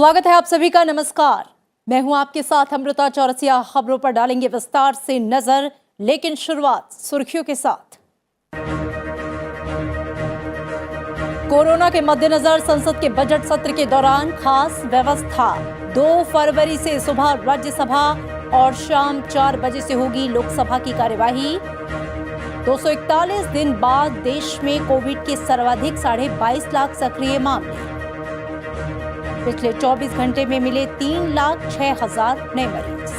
स्वागत है आप सभी का। नमस्कार, मैं हूं आपके साथ अमृता चौरसिया। खबरों पर डालेंगे विस्तार से नजर, लेकिन शुरुआत सुर्खियों के साथ। कोरोना के मद्देनजर संसद के बजट सत्र के दौरान खास व्यवस्था। 2 फरवरी से सुबह राज्यसभा और शाम 4 बजे से होगी लोकसभा की कार्यवाही। 241 दिन बाद देश में कोविड के सर्वाधिक 22.5 लाख सक्रिय मामले। पिछले 24 घंटे में मिले 3,06,000 नए मरीज।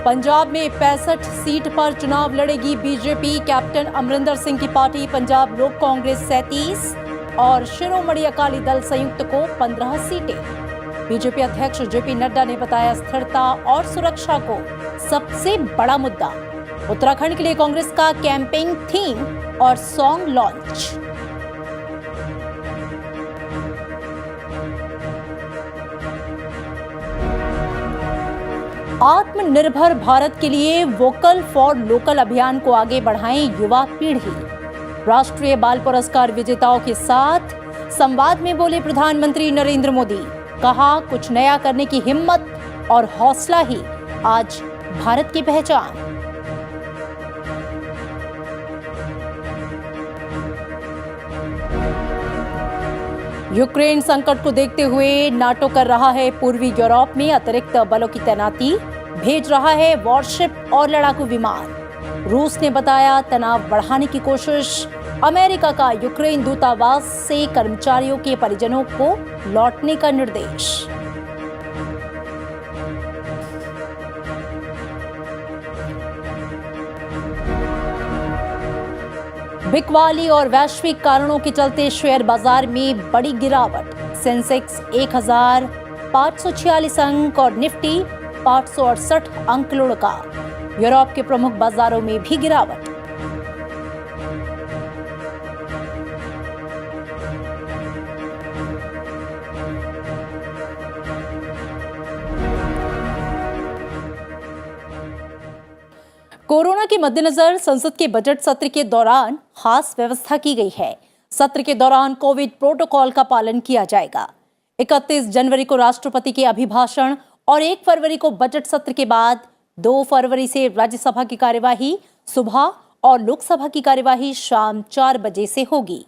पंजाब में 65 सीट पर चुनाव लड़ेगी बीजेपी। कैप्टन अमरिंदर सिंह की पार्टी पंजाब लोक कांग्रेस 37 और शिरोमणि अकाली दल संयुक्त को 15 सीटें। बीजेपी अध्यक्ष जेपी नड्डा ने बताया स्थिरता और सुरक्षा को सबसे बड़ा मुद्दा। उत्तराखंड के लिए कांग्रेस का कैंपेन थीम और सॉन्ग लॉन्च। आत्मनिर्भर भारत के लिए वोकल फॉर लोकल अभियान को आगे बढ़ाएं युवा पीढ़ी। राष्ट्रीय बाल पुरस्कार विजेताओं के साथ संवाद में बोले प्रधानमंत्री नरेंद्र मोदी। कहा, कुछ नया करने की हिम्मत और हौसला ही आज भारत की पहचान। यूक्रेन संकट को देखते हुए नाटो कर रहा है पूर्वी यूरोप में अतिरिक्त बलों की तैनाती। भेज रहा है वॉरशिप और लड़ाकू विमान। रूस ने बताया तनाव बढ़ाने की कोशिश। अमेरिका का यूक्रेन दूतावास से कर्मचारियों के परिजनों को लौटने का निर्देश। बिकवाली और वैश्विक कारणों के चलते शेयर बाजार में बड़ी गिरावट। सेंसेक्स 1,546 अंक और निफ्टी 568 अंक लुढ़का। यूरोप के प्रमुख बाजारों में भी गिरावट। कोरोना के मद्देनजर संसद के बजट सत्र के दौरान खास व्यवस्था की गई है। सत्र के दौरान कोविड प्रोटोकॉल का पालन किया जाएगा। 31 जनवरी को राष्ट्रपति के अभिभाषण और 1 फरवरी को बजट सत्र के बाद 2 फरवरी से राज्यसभा की कार्यवाही सुबह और लोकसभा की कार्यवाही शाम 4 बजे से होगी।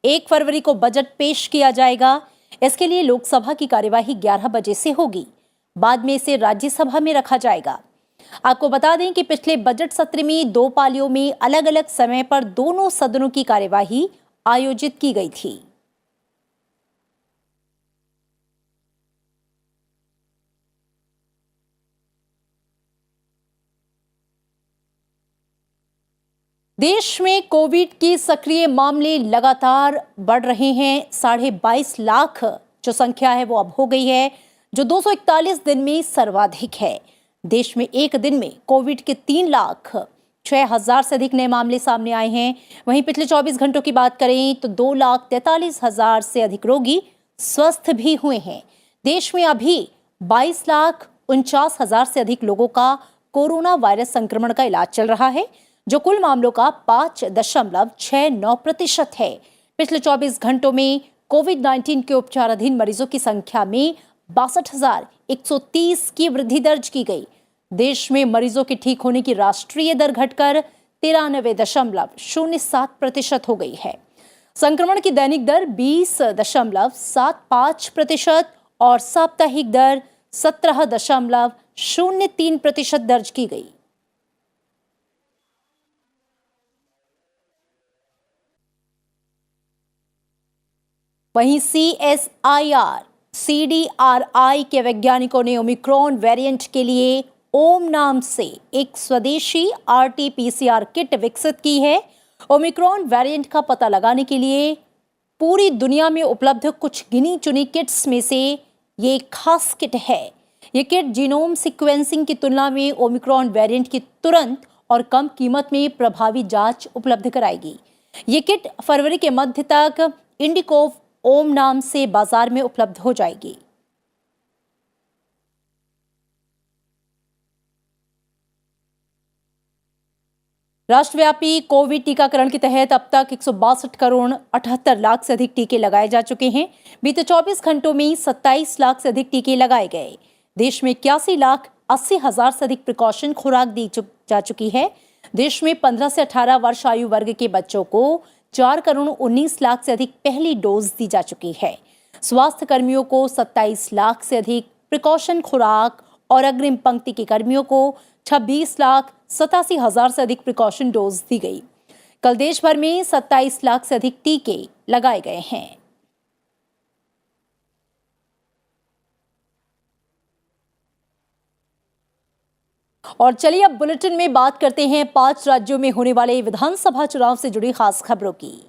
1 फरवरी को बजट पेश किया जाएगा। इसके लिए लोकसभा की कार्यवाही 11 बजे से होगी। बाद में इसे राज्यसभा में रखा जाएगा। आपको बता दें कि पिछले बजट सत्र में 2 पालियों में अलग अलग समय पर दोनों सदनों की कार्यवाही आयोजित की गई थी। देश में कोविड के सक्रिय मामले लगातार बढ़ रहे हैं। 22.5 लाख जो संख्या है वो अब हो गई है, जो 241 दिन में सर्वाधिक है। देश में एक दिन में कोविड के 3,06,000 से अधिक नए मामले सामने आए हैं। वहीं पिछले 24 घंटों की बात करें तो 2,43,000 से अधिक रोगी स्वस्थ भी हुए हैं। देश में अभी 22,49,000 से अधिक लोगों का कोरोना वायरस संक्रमण का इलाज चल रहा है, जो कुल मामलों का 5.69% है। पिछले 24 घंटों में कोविड-19 के उपचाराधीन मरीजों की संख्या में 62,130 की वृद्धि दर्ज की गई। देश में मरीजों के ठीक होने की राष्ट्रीय दर घटकर 93.07% हो गई है। संक्रमण की दैनिक दर 20.75% और साप्ताहिक दर 17.03% दर्ज की गई। वहीं CSIR-CDRI के वैज्ञानिकों ने ओमिक्रॉन वेरिएंट के लिए ओम नाम से एक स्वदेशी RT-PCR किट विकसित की है। ओमिक्रॉन वेरिएंट का पता लगाने के लिए पूरी दुनिया में उपलब्ध कुछ गिनी चुनी किट्स में से ये एक खास किट है। ये किट जीनोम सीक्वेंसिंग की तुलना में ओमिक्रॉन वेरिएंट की तुरंत और कम कीमत में प्रभावी जांच उपलब्ध कराएगी। ये किट फरवरी के मध्य तक इंडिकोव ओम नाम से बाजार में उपलब्ध हो जाएगी। राष्ट्रव्यापी कोविड टीकाकरण के तहत अब तक 162 करोड़ 78 लाख से अधिक टीके लगाए जा चुके हैं। बीते 24 घंटों में 27 लाख से अधिक टीके लगाए गए। देश में 81 लाख 80 हजार से अधिक प्रिकॉशन खुराक दी जा चुकी है। देश में 15 से 18 वर्ष आयु वर्ग के बच्चों को 4 करोड़ 19 लाख से अधिक पहली डोज दी जा चुकी है। स्वास्थ्य कर्मियों को 27 लाख से अधिक प्रिकॉशन खुराक और अग्रिम पंक्ति के कर्मियों को 26 लाख 87 हजार से अधिक प्रिकॉशन डोज दी गई। कल देश भर में 27 लाख से अधिक टीके लगाए गए हैं। और चलिए अब बुलेटिन में बात करते हैं 5 राज्यों में होने वाले विधानसभा चुनाव से जुड़ी खास खबरों की।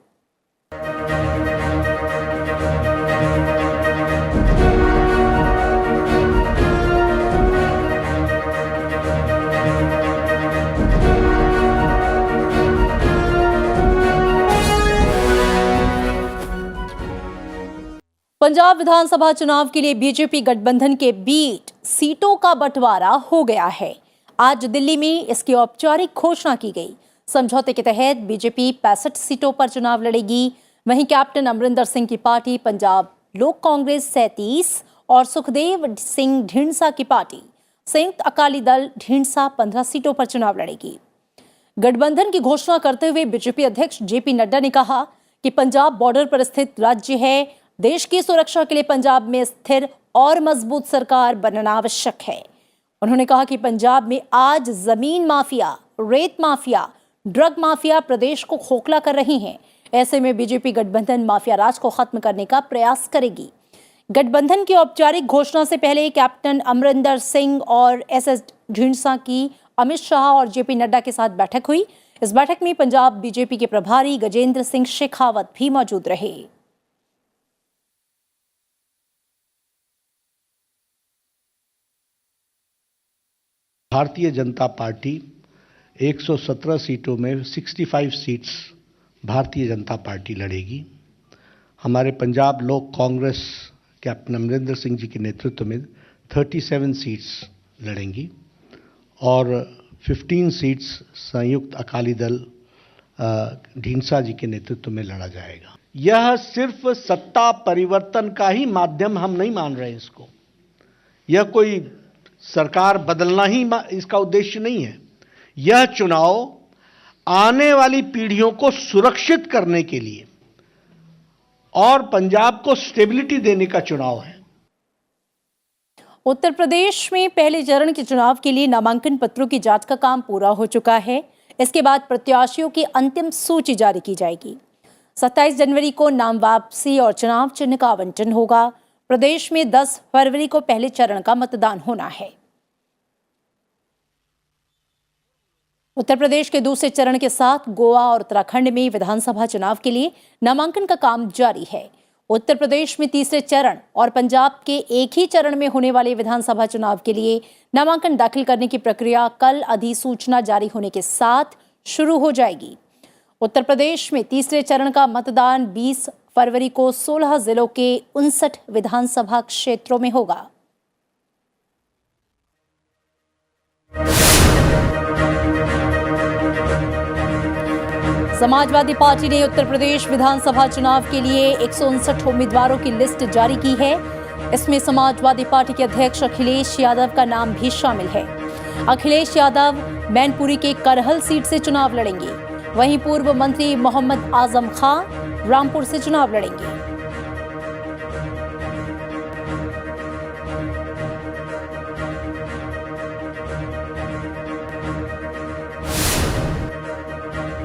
पंजाब विधानसभा चुनाव के लिए बीजेपी गठबंधन के बीच सीटों का बंटवारा हो गया है। आज दिल्ली में इसकी औपचारिक घोषणा की गई। समझौते के तहत बीजेपी 65 सीटों पर चुनाव लड़ेगी। वहीं कैप्टन अमरिंदर सिंह की पार्टी पंजाब लोक कांग्रेस 37 और सुखदेव सिंह ढींढसा की पार्टी संयुक्त अकाली दल ढींढसा 15 सीटों पर चुनाव लड़ेगी। गठबंधन की घोषणा करते हुए बीजेपी अध्यक्ष जेपी नड्डा ने कहा कि पंजाब बॉर्डर पर स्थित राज्य है। देश की सुरक्षा के लिए पंजाब में स्थिर और मजबूत सरकार बनना आवश्यक है। उन्होंने कहा कि पंजाब में आज जमीन माफिया, रेत माफिया, ड्रग माफिया प्रदेश को खोखला कर रही हैं। ऐसे में बीजेपी गठबंधन माफिया राज को खत्म करने का प्रयास करेगी। गठबंधन की औपचारिक घोषणा से पहले कैप्टन अमरिंदर सिंह और एसएस ढींढसा की अमित शाह और जेपी नड्डा के साथ बैठक हुई। इस बैठक में पंजाब बीजेपी के प्रभारी गजेंद्र सिंह शेखावत भी मौजूद रहे। भारतीय जनता पार्टी 117 सीटों में 65 सीट्स भारतीय जनता पार्टी लड़ेगी। हमारे पंजाब लोक कांग्रेस कैप्टन अमरिंदर सिंह जी के नेतृत्व में 37 सीट्स लड़ेंगी और 15 सीट्स संयुक्त अकाली दल ढींढसा जी के नेतृत्व में लड़ा जाएगा। यह सिर्फ सत्ता परिवर्तन का ही माध्यम हम नहीं मान रहे इसको। यह कोई सरकार बदलना ही इसका उद्देश्य नहीं है। यह चुनाव आने वाली पीढ़ियों को सुरक्षित करने के लिए और पंजाब को स्टेबिलिटी देने का चुनाव है। उत्तर प्रदेश में पहले चरण के चुनाव के लिए नामांकन पत्रों की जांच का काम पूरा हो चुका है। इसके बाद प्रत्याशियों की अंतिम सूची जारी की जाएगी। 27 जनवरी को नाम वापसी और चुनाव चिन्ह का आवंटन होगा। प्रदेश में 10 फरवरी को पहले चरण का मतदान होना है। उत्तर प्रदेश के दूसरे चरण के साथ गोवा और उत्तराखंड में विधानसभा चुनाव के लिए नामांकन का काम जारी है। उत्तर प्रदेश में तीसरे चरण और पंजाब के एक ही चरण में होने वाले विधानसभा चुनाव के लिए नामांकन दाखिल करने की प्रक्रिया कल अधिसूचना जारी होने के साथ शुरू हो जाएगी। उत्तर प्रदेश में तीसरे चरण का मतदान 20 फरवरी को 16 जिलों के 59 विधानसभा क्षेत्रों में होगा। समाजवादी पार्टी ने उत्तर प्रदेश विधानसभा चुनाव के लिए 159 उम्मीदवारों की लिस्ट जारी की है। इसमें समाजवादी पार्टी के अध्यक्ष अखिलेश यादव का नाम भी शामिल है। अखिलेश यादव मैनपुरी के करहल सीट से चुनाव लड़ेंगे। वहीं पूर्व मंत्री मोहम्मद आजम खान रामपुर से चुनाव लड़ेंगे।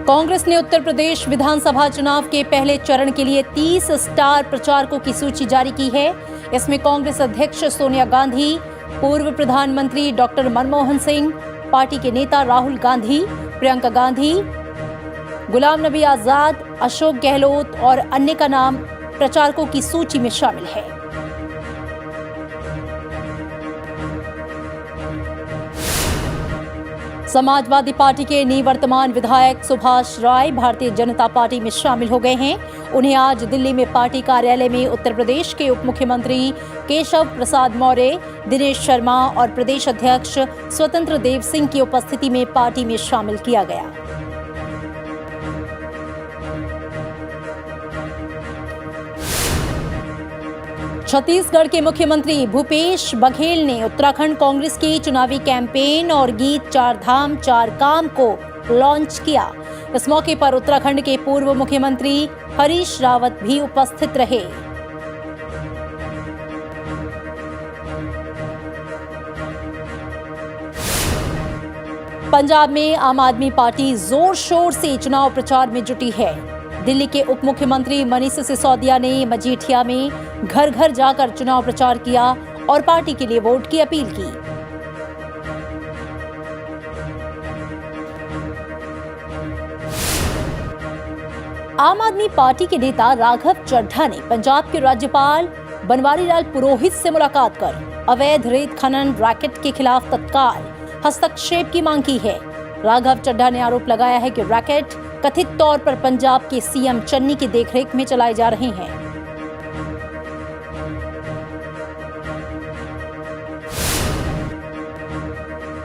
कांग्रेस ने उत्तर प्रदेश विधानसभा चुनाव के पहले चरण के लिए 30 स्टार प्रचारकों की सूची जारी की है। इसमें कांग्रेस अध्यक्ष सोनिया गांधी, पूर्व प्रधानमंत्री डॉक्टर मनमोहन सिंह, पार्टी के नेता राहुल गांधी, प्रियंका गांधी, गुलाम नबी आजाद, अशोक गहलोत और अन्य का नाम प्रचारकों की सूची में शामिल है। समाजवादी पार्टी के निवर्तमान विधायक सुभाष राय भारतीय जनता पार्टी में शामिल हो गए हैं। उन्हें आज दिल्ली में पार्टी कार्यालय में उत्तर प्रदेश के उप मुख्यमंत्री केशव प्रसाद मौर्य, दिनेश शर्मा और प्रदेश अध्यक्ष स्वतंत्र देव सिंह की उपस्थिति में पार्टी में शामिल किया गया। छत्तीसगढ़ के मुख्यमंत्री भूपेश बघेल ने उत्तराखंड कांग्रेस की चुनावी कैंपेन और गीत चार धाम चार काम को लॉन्च किया। इस मौके पर उत्तराखंड के पूर्व मुख्यमंत्री हरीश रावत भी उपस्थित रहे। पंजाब में आम आदमी पार्टी जोर शोर से चुनाव प्रचार में जुटी है। दिल्ली के उप मुख्यमंत्री मनीष सिसोदिया ने मजीठिया में घर घर जाकर चुनाव प्रचार किया और पार्टी के लिए वोट की अपील की। आम आदमी पार्टी के नेता राघव चड्ढा ने पंजाब के राज्यपाल बनवारी लाल पुरोहित से मुलाकात कर अवैध रेत खनन रैकेट के खिलाफ तत्काल हस्तक्षेप की मांग की है। राघव चड्ढा ने आरोप लगाया है कि रैकेट कथित तौर पर पंजाब के सीएम चन्नी की देखरेख में चलाए जा रहे हैं।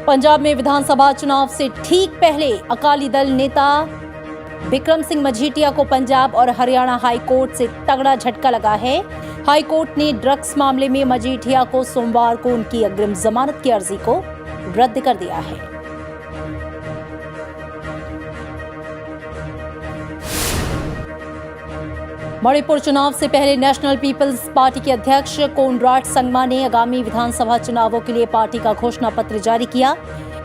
पंजाब में विधानसभा चुनाव से ठीक पहले अकाली दल नेता बिक्रम सिंह मजीठिया को पंजाब और हरियाणा हाई कोर्ट से तगड़ा झटका लगा है। हाई कोर्ट ने ड्रग्स मामले में मजीठिया को सोमवार को उनकी अग्रिम जमानत की अर्जी को रद्द कर दिया है। मणिपुर चुनाव से पहले नेशनल पीपल्स पार्टी के अध्यक्ष कोनराड संगमा ने आगामी विधानसभा चुनावों के लिए पार्टी का घोषणा पत्र जारी किया।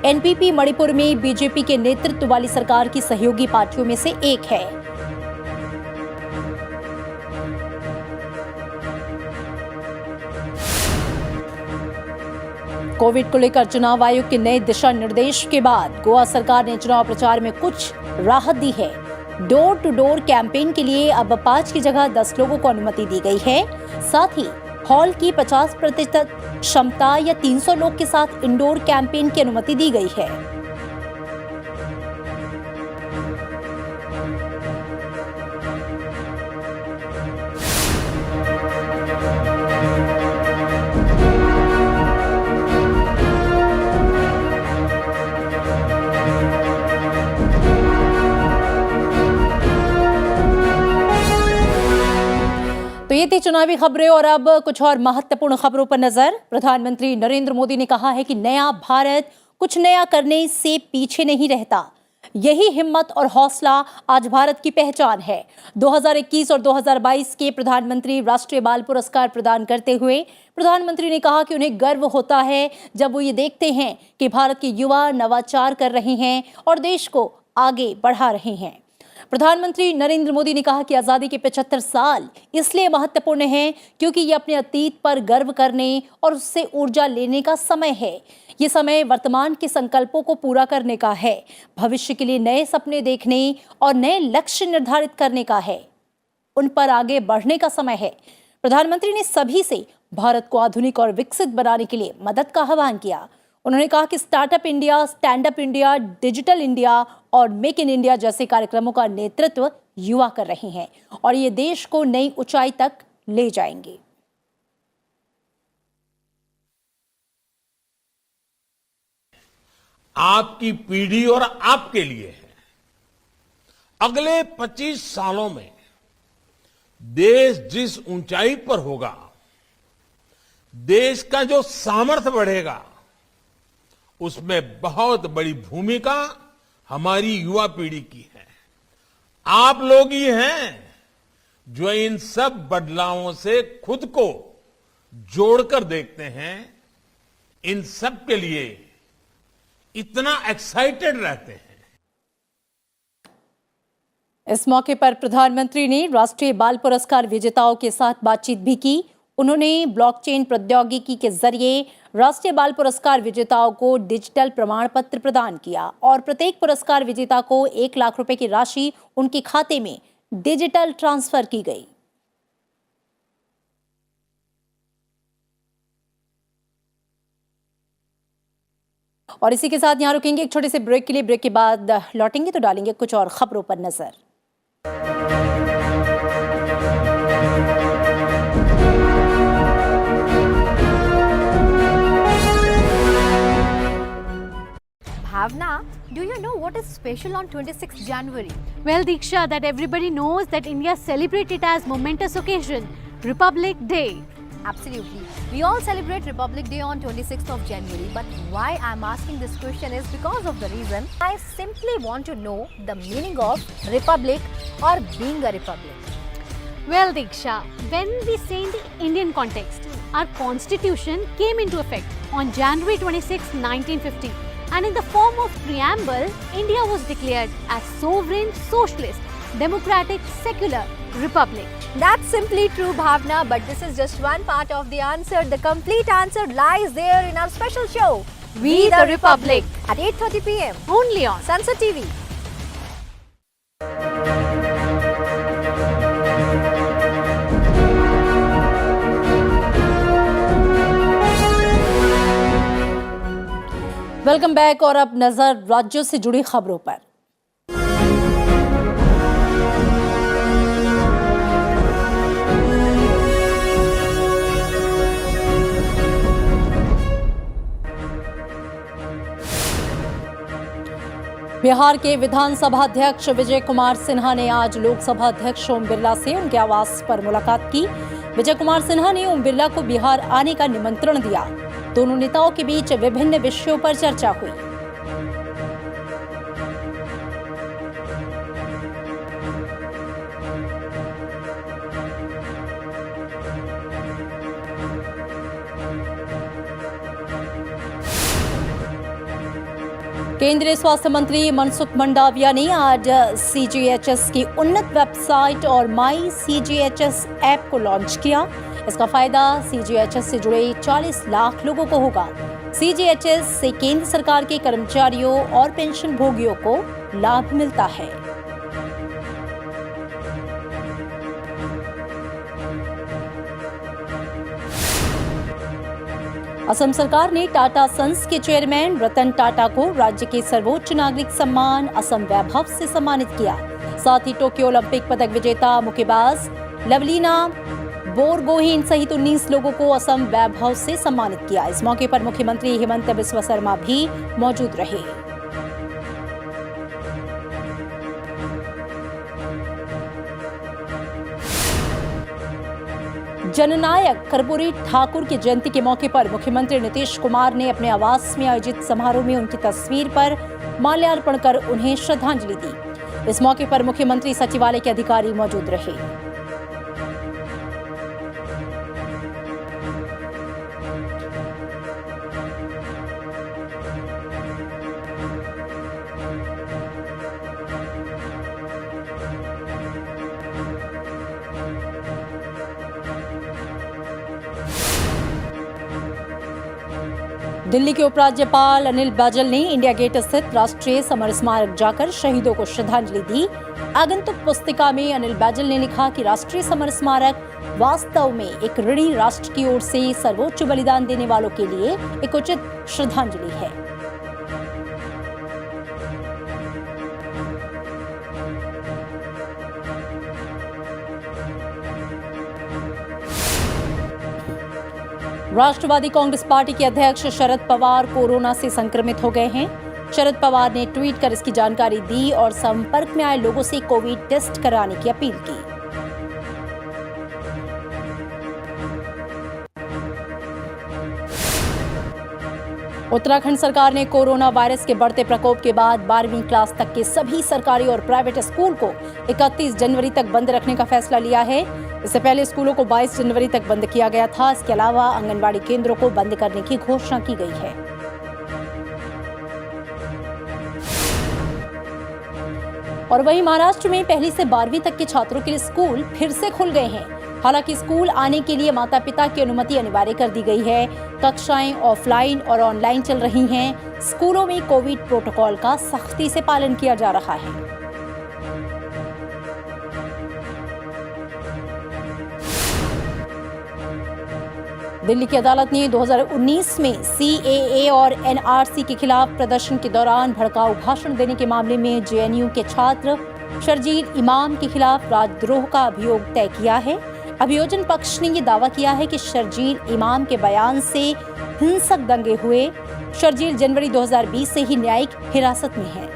एनपीपी मणिपुर में बीजेपी के नेतृत्व वाली सरकार की सहयोगी पार्टियों में से एक है। कोविड को लेकर चुनाव आयोग के नए दिशा निर्देश के बाद गोवा सरकार ने चुनाव प्रचार में कुछ राहत दी है। डोर टू डोर कैंपेन के लिए अब 5 की जगह 10 लोगों को अनुमति दी गई है। साथ ही हॉल की 50% क्षमता या 300 लोग के साथ इंडोर कैंपेन की अनुमति दी गई है। तो ये थी चुनावी खबरें और अब कुछ और महत्वपूर्ण खबरों पर नजर। प्रधानमंत्री नरेंद्र मोदी ने कहा है कि नया भारत कुछ नया करने से पीछे नहीं रहता। यही हिम्मत और हौसला आज भारत की पहचान है। 2021 और 2022 के प्रधानमंत्री राष्ट्रीय बाल पुरस्कार प्रदान करते हुए प्रधानमंत्री ने कहा कि उन्हें गर्व होता है जब वो ये देखते हैं कि भारत के युवा नवाचार कर रहे हैं और देश को आगे बढ़ा रहे हैं। प्रधानमंत्री नरेंद्र मोदी ने कहा कि आजादी के 75 साल इसलिए महत्वपूर्ण हैं क्योंकि ये अपने अतीत पर गर्व करने और उससे ऊर्जा लेने का समय है। ये समय वर्तमान के संकल्पों को पूरा करने का है, भविष्य के लिए नए सपने देखने और नए लक्ष्य निर्धारित करने का है, उन पर आगे बढ़ने का समय है। प्रधानमंत्री ने सभी से भारत को आधुनिक और विकसित बनाने के लिए मदद का आह्वान किया। उन्होंने कहा कि startup India, stand up India, digital India और मेक इन इंडिया जैसे कार्यक्रमों का नेतृत्व युवा कर रहे हैं और ये देश को नई ऊंचाई तक ले जाएंगे। आपकी पीढ़ी और आपके लिए है। अगले 25 सालों में देश जिस ऊंचाई पर होगा, देश का जो सामर्थ्य बढ़ेगा, उसमें बहुत बड़ी भूमिका हमारी युवा पीढ़ी की है। आप लोग ही हैं जो इन सब बदलावों से खुद को जोड़कर देखते हैं, इन सब के लिए इतना एक्साइटेड रहते हैं। इस मौके पर प्रधानमंत्री ने राष्ट्रीय बाल पुरस्कार विजेताओं के साथ बातचीत भी की। उन्होंने ब्लॉकचेन प्रौद्योगिकी के जरिए राष्ट्रीय बाल पुरस्कार विजेताओं को डिजिटल प्रमाण पत्र प्रदान किया और प्रत्येक पुरस्कार विजेता को 1 लाख रुपए की राशि उनके खाते में डिजिटल ट्रांसफर की गई। और इसी के साथ यहां रुकेंगे एक छोटे से ब्रेक के लिए। ब्रेक के बाद लौटेंगे तो डालेंगे कुछ और खबरों पर नजर। Bhavna, do you know what is special on 26th January? Well, Diksha, that everybody knows that India celebrates it as momentous occasion, Republic Day. Absolutely. We all celebrate Republic Day on 26th of January, but why I'm asking this question is because of the reason I simply want to know the meaning of republic or being a republic. Well, Diksha, when we say in the Indian context, our constitution came into effect on January 26, 1950, and in the form of preamble, India was declared as sovereign, socialist, democratic, secular republic. That's simply true, Bhavna, but this is just one part of the answer. The complete answer lies there in our special show, We the Republic, at 8:30 p.m. only on Sunset TV. Welcome back और अब नजर राज्यों से जुड़ी खबरों पर। बिहार के विधानसभा अध्यक्ष विजय कुमार सिन्हा ने आज लोकसभा अध्यक्ष ओम बिरला से उनके आवास पर मुलाकात की। विजय कुमार सिन्हा ने ओम बिरला को बिहार आने का निमंत्रण दिया। दोनों नेताओं के बीच विभिन्न विषयों पर चर्चा हुई। केंद्रीय स्वास्थ्य मंत्री मनसुख मंडाविया ने आज सीजीएचएस की उन्नत वेबसाइट और माई सीजीएचएस ऐप को लॉन्च किया। इसका फायदा सीजीएचएस से जुड़े 40 लाख लोगों को होगा। सीजीएचएस से केंद्र सरकार के कर्मचारियों और पेंशन भोगियों को लाभ मिलता है। असम सरकार ने टाटा सन्स के चेयरमैन रतन टाटा को राज्य के सर्वोच्च नागरिक सम्मान असम वैभव से सम्मानित किया। साथ ही टोक्यो ओलंपिक पदक विजेता मुक्केबाज लवलीना बोरगोहेन सहित 19 लोगों को असम वैभव से सम्मानित किया। इस मौके पर मुख्यमंत्री हेमंत बिस्वा शर्मा भी मौजूद रहे। जननायक कर्पूरी ठाकुर की जयंती के मौके पर मुख्यमंत्री नीतीश कुमार ने अपने आवास में आयोजित समारोह में उनकी तस्वीर पर माल्यार्पण कर उन्हें श्रद्धांजलि दी। इस मौके पर मुख्यमंत्री सचिवालय के अधिकारी मौजूद रहे। दिल्ली के उपराज्यपाल अनिल बैजल ने इंडिया गेट स्थित राष्ट्रीय समर स्मारक जाकर शहीदों को श्रद्धांजलि दी। आगंतुक पुस्तिका में अनिल बैजल ने लिखा कि राष्ट्रीय समर स्मारक वास्तव में एक ऋणी राष्ट्र की ओर से सर्वोच्च बलिदान देने वालों के लिए एक उचित श्रद्धांजलि है। राष्ट्रवादी कांग्रेस पार्टी के अध्यक्ष शरद पवार कोरोना से संक्रमित हो गए हैं। शरद पवार ने ट्वीट कर इसकी जानकारी दी और संपर्क में आए लोगों से कोविड टेस्ट कराने की अपील की। उत्तराखंड सरकार ने कोरोना वायरस के बढ़ते प्रकोप के बाद 12वीं क्लास तक के सभी सरकारी और प्राइवेट स्कूल को 31 जनवरी तक बंद रखने का फैसला लिया है। इससे पहले स्कूलों को 22 जनवरी तक बंद किया गया था। इसके अलावा आंगनबाड़ी केंद्रों को बंद करने की घोषणा की गई है। और वहीं महाराष्ट्र में पहली से 12वीं तक के छात्रों के लिए स्कूल फिर से खुल गए हैं। हालांकि स्कूल आने के लिए माता पिता की अनुमति अनिवार्य कर दी गई है। कक्षाएं ऑफलाइन और ऑनलाइन चल रही हैं। स्कूलों में कोविड प्रोटोकॉल का सख्ती से पालन किया जा रहा है। दिल्ली की अदालत ने 2019 में CAA और NRC के खिलाफ प्रदर्शन के दौरान भड़काऊ भाषण देने के मामले में JNU के छात्र शर्जील इमाम के खिलाफ राजद्रोह का अभियोग तय किया है। अभियोजन पक्ष ने ये दावा किया है कि शर्जील इमाम के बयान से हिंसक दंगे हुए। शर्जील जनवरी 2020 से ही न्यायिक हिरासत में है।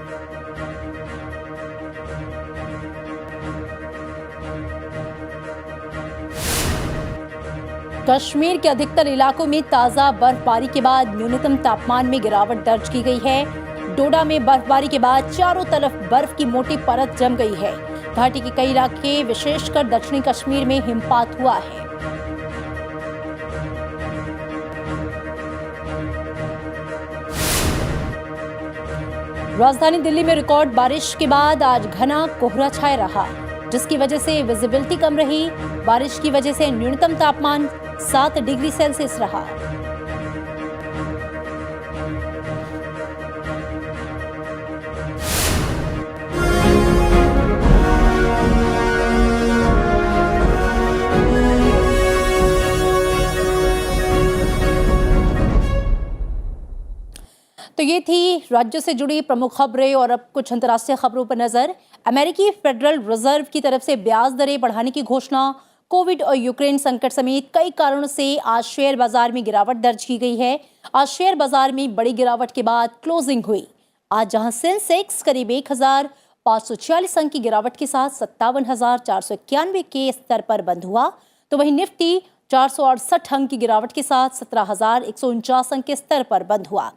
कश्मीर के अधिकतर इलाकों में ताजा बर्फबारी के बाद न्यूनतम तापमान में गिरावट दर्ज की गई है। डोडा में बर्फबारी के बाद चारों तरफ बर्फ की मोटी परत जम गई है। घाटी के कई इलाके विशेषकर दक्षिणी कश्मीर में हिमपात हुआ है। राजधानी दिल्ली में रिकॉर्ड बारिश के बाद आज घना कोहरा छाया रहा, जिसकी वजह से विजिबिलिटी कम रही। बारिश की वजह से न्यूनतम तापमान 7 डिग्री सेल्सियस रहा। तो ये थी राज्यों से जुड़ी प्रमुख खबरें। और अब कुछ अंतर्राष्ट्रीय खबरों पर नजर। अमेरिकी फेडरल रिजर्व की तरफ से ब्याज दरें बढ़ाने की घोषणा, कोविड और यूक्रेन संकट समेत कई कारणों से आज शेयर बाजार में गिरावट दर्ज की गई है। आज शेयर बाजार में बड़ी गिरावट के बाद क्लोजिंग हुई। आज जहां सेंसेक्स करीब 1546 अंक की गिरावट के साथ 57,491 के स्तर पर बंद हुआ, तो वहीं निफ्टी 468 अंक की गिरावट के साथ 17,149 अंक के स्तर पर बंद हुआ।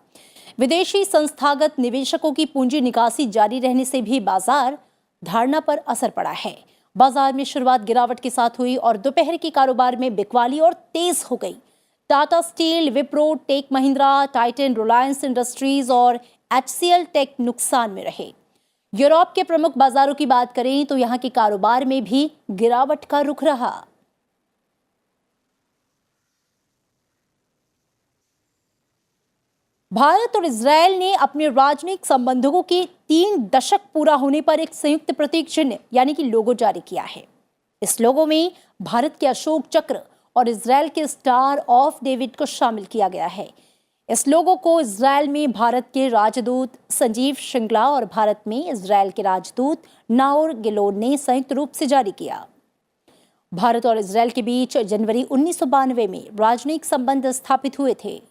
विदेशी संस्थागत निवेशकों की पूंजी निकासी जारी रहने से भी बाजार धारणा पर असर पड़ा है। बाजार में शुरुआत गिरावट के साथ हुई और दोपहर के कारोबार में बिकवाली और तेज हो गई। Tata Steel, Wipro, Tech Mahindra, Titan, Reliance Industries और HCL टेक नुकसान में रहे। यूरोप के प्रमुख बाजारों की बात करें तो यहां के कारोबार में भी गिरावट का रुख रहा। भारत और इजरायल ने अपने राजनयिक संबंधों के 3 दशक पूरा होने पर एक संयुक्त प्रतीक चिन्ह यानी कि लोगो जारी किया है। इस लोगो में भारत के अशोक चक्र और इजरायल के स्टार ऑफ डेविड को शामिल किया गया है। इस लोगो को इजरायल में भारत के राजदूत संजीव श्रृंगला और भारत में इजरायल के राजदूत नाओर गिलोन ने संयुक्त रूप से जारी किया। भारत और इजरायल के बीच जनवरी 1992 में राजनयिक संबंध स्थापित हुए थे।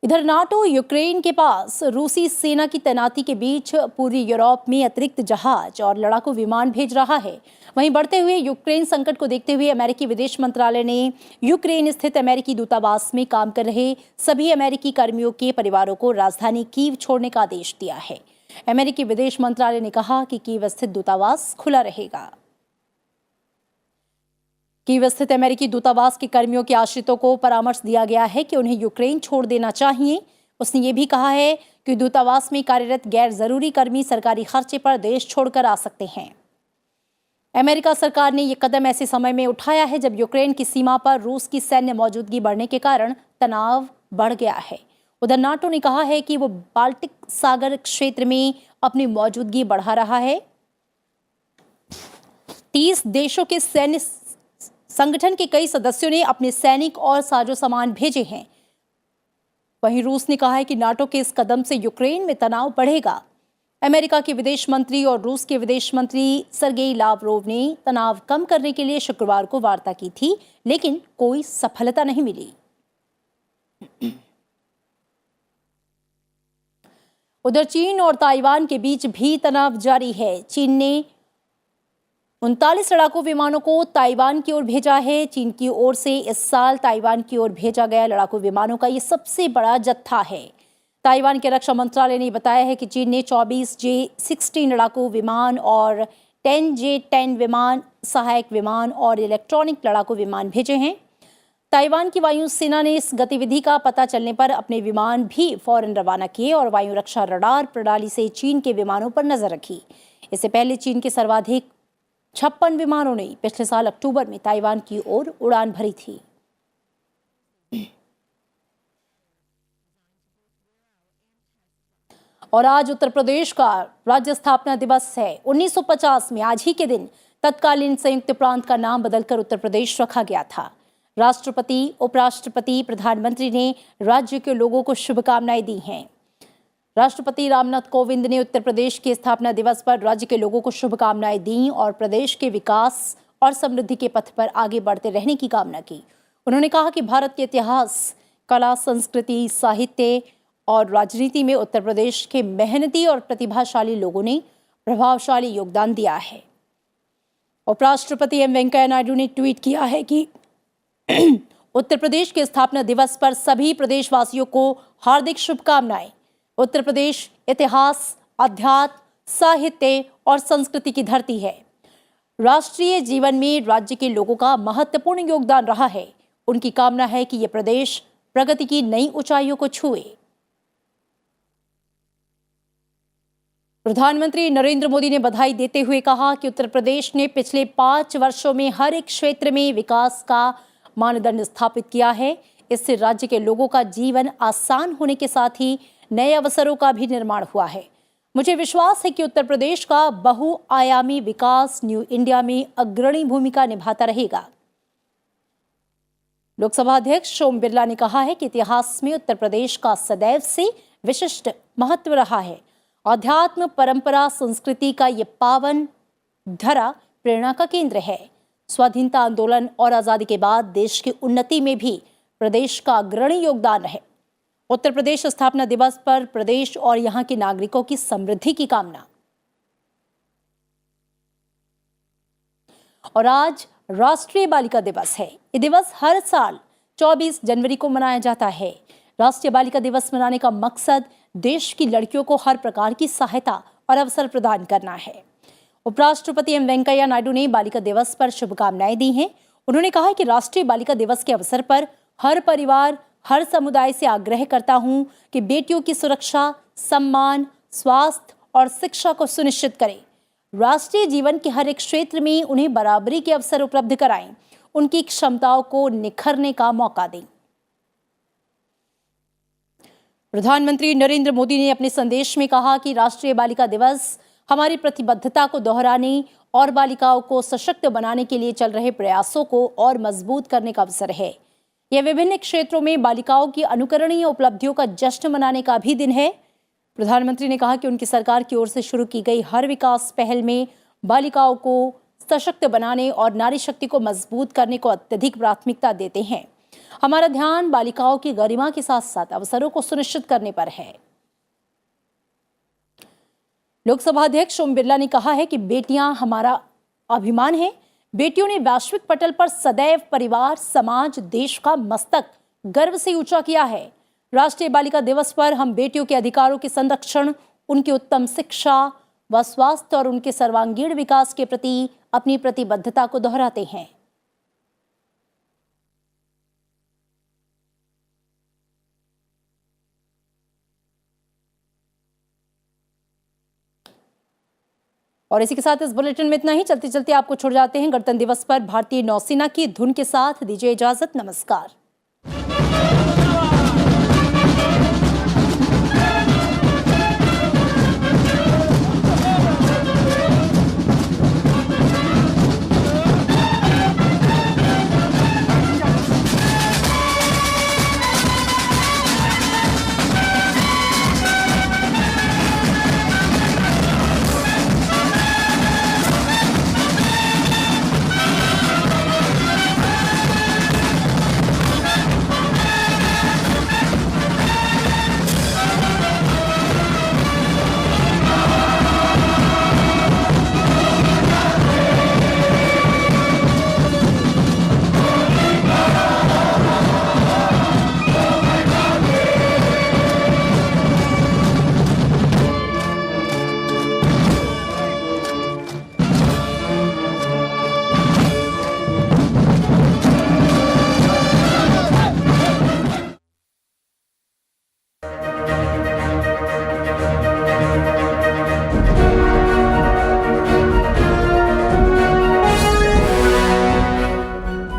इधर नाटो यूक्रेन के पास रूसी सेना की तैनाती के बीच पूर्वी यूरोप में अतिरिक्त जहाज और लड़ाकू विमान भेज रहा है। वहीं बढ़ते हुए यूक्रेन संकट को देखते हुए अमेरिकी विदेश मंत्रालय ने यूक्रेन स्थित अमेरिकी दूतावास में काम कर रहे सभी अमेरिकी कर्मियों के परिवारों को राजधानी कीव छोड़ने का आदेश दिया है। अमेरिकी विदेश मंत्रालय ने कहा कि कीव स्थित दूतावास खुला रहेगा। कीव स्थित अमेरिकी दूतावास के कर्मियों के आश्रितों को परामर्श दिया गया है कि उन्हें यूक्रेन छोड़ देना चाहिए। उसने ये भी कहा है कि दूतावास में कार्यरत गैर जरूरी कर्मी सरकारी खर्चे पर देश छोड़कर आ सकते हैं। अमेरिका सरकार ने ये कदम ऐसे समय में उठाया है जब यूक्रेन की सीमा पर रूस की सैन्य मौजूदगी बढ़ने के कारण तनाव बढ़ गया है। उधर नाटो ने कहा है कि वो बाल्टिक सागर क्षेत्र में अपनी मौजूदगी बढ़ा रहा है। 30 देशों के सैन्य संगठन के कई सदस्यों ने अपने सैनिक और साजो सामान भेजे हैं। वहीं रूस ने कहा है कि नाटो के इस कदम से यूक्रेन में तनाव बढ़ेगा। अमेरिका के विदेश मंत्री और रूस के विदेश मंत्री सर्गेई लावरोव ने तनाव कम करने के लिए शुक्रवार को वार्ता की थी, लेकिन कोई सफलता नहीं मिली। उधर चीन और ताइवान के बीच भी तनाव जारी है। चीन ने 39 लड़ाकू विमानों को ताइवान की ओर भेजा है। चीन की ओर से इस साल ताइवान की ओर भेजा गया लड़ाकू विमानों का ये सबसे बड़ा जत्था है। ताइवान के रक्षा मंत्रालय ने बताया है कि चीन ने 24 J-16 लड़ाकू विमान और 10 J-10 विमान, सहायक विमान और इलेक्ट्रॉनिक लड़ाकू विमान भेजे हैं। ताइवान की वायु सेना ने इस गतिविधि का पता चलने पर अपने विमान भी फौरन रवाना किए और वायु रक्षा रडार प्रणाली से चीन के विमानों पर नजर रखी। इससे पहले चीन के सर्वाधिक 56 विमानों ने पिछले साल अक्टूबर में ताइवान की ओर उड़ान भरी थी। और आज उत्तर प्रदेश का राज्य स्थापना दिवस है। 1950 में आज ही के दिन तत्कालीन संयुक्त प्रांत का नाम बदलकर उत्तर प्रदेश रखा गया था। राष्ट्रपति, उपराष्ट्रपति, प्रधानमंत्री ने राज्य के लोगों को शुभकामनाएं दी हैं। राष्ट्रपति रामनाथ कोविंद ने उत्तर प्रदेश के स्थापना दिवस पर राज्य के लोगों को शुभकामनाएं दी और प्रदेश के विकास और समृद्धि के पथ पर आगे बढ़ते रहने की कामना की। उन्होंने कहा कि भारत के इतिहास, कला, संस्कृति, साहित्य और राजनीति में उत्तर प्रदेश के मेहनती और प्रतिभाशाली लोगों ने प्रभावशाली योगदान दिया है। उपराष्ट्रपति एम वेंकैया नायडू ने ट्वीट किया है कि उत्तर प्रदेश के स्थापना दिवस पर सभी प्रदेशवासियों को हार्दिक शुभकामनाएं। उत्तर प्रदेश इतिहास, अध्यात्म, साहित्य और संस्कृति की धरती है। राष्ट्रीय जीवन में राज्य के लोगों का महत्वपूर्ण योगदान रहा है। उनकी कामना है कि यह प्रदेश प्रगति की नई ऊंचाइयों को छुए। प्रधानमंत्री नरेंद्र मोदी ने बधाई देते हुए कहा कि उत्तर प्रदेश ने पिछले 5 वर्षों में हर एक क्षेत्र में विकास का मानदंड स्थापित किया है। इससे राज्य के लोगों का जीवन आसान होने के साथ ही नए अवसरों का भी निर्माण हुआ है। मुझे विश्वास है कि उत्तर प्रदेश का बहुआयामी विकास न्यू इंडिया में अग्रणी भूमिका निभाता रहेगा। लोकसभा अध्यक्ष ओम बिरला ने कहा है कि इतिहास में उत्तर प्रदेश का सदैव से विशिष्ट महत्व रहा है। अध्यात्म, परंपरा, संस्कृति का ये पावन धरा प्रेरणा का केंद्र है। स्वाधीनता आंदोलन और आजादी के बाद देश की उन्नति में भी प्रदेश का अग्रणी योगदान है। उत्तर प्रदेश स्थापना दिवस पर प्रदेश और यहां के नागरिकों की समृद्धि की कामना। और आज राष्ट्रीय बालिका दिवस है। ये दिवस हर साल 24 जनवरी को मनाया जाता है। राष्ट्रीय बालिका दिवस मनाने का मकसद देश की लड़कियों को हर प्रकार की सहायता और अवसर प्रदान करना है। उपराष्ट्रपति एम वेंकैया नायडू ने बालिका दिवस पर शुभकामनाएं दी हैं। उन्होंने कहा कि राष्ट्रीय बालिका दिवस के अवसर पर हर परिवार, हर समुदाय से आग्रह करता हूं कि बेटियों की सुरक्षा, सम्मान, स्वास्थ्य और शिक्षा को सुनिश्चित करें। राष्ट्रीय जीवन के हर एक क्षेत्र में उन्हें बराबरी के अवसर उपलब्ध कराएं। उनकी क्षमताओं को निखरने का मौका दें। प्रधानमंत्री नरेंद्र मोदी ने अपने संदेश में कहा कि राष्ट्रीय बालिका दिवस हमारी प्रतिबद्धता को दोहराने और बालिकाओं को सशक्त बनाने के लिए चल रहे प्रयासों को और मजबूत करने का अवसर है। यह विभिन्न क्षेत्रों में बालिकाओं की अनुकरणीय उपलब्धियों का जश्न मनाने का भी दिन है। प्रधानमंत्री ने कहा कि उनकी सरकार की ओर से शुरू की गई हर विकास पहल में बालिकाओं को सशक्त बनाने और नारी शक्ति को मजबूत करने को अत्यधिक प्राथमिकता देते हैं। हमारा ध्यान बालिकाओं की गरिमा के साथ साथ अवसरों को सुनिश्चित करने पर है। लोकसभा अध्यक्ष ओम बिरला ने कहा है कि बेटियां हमारा अभिमान हैं। बेटियों ने वैश्विक पटल पर सदैव परिवार, समाज, देश का मस्तक गर्व से ऊंचा किया है। राष्ट्रीय बालिका दिवस पर हम बेटियों के अधिकारों के संरक्षण, उनकी उत्तम शिक्षा व स्वास्थ्य और उनके सर्वांगीण विकास के प्रति अपनी प्रतिबद्धता को दोहराते हैं। और इसी के साथ इस बुलेटिन में इतना ही। चलते चलते आपको छोड़ जाते हैं गणतंत्र दिवस पर भारतीय नौसेना की धुन के साथ। दीजिए इजाजत। नमस्कार।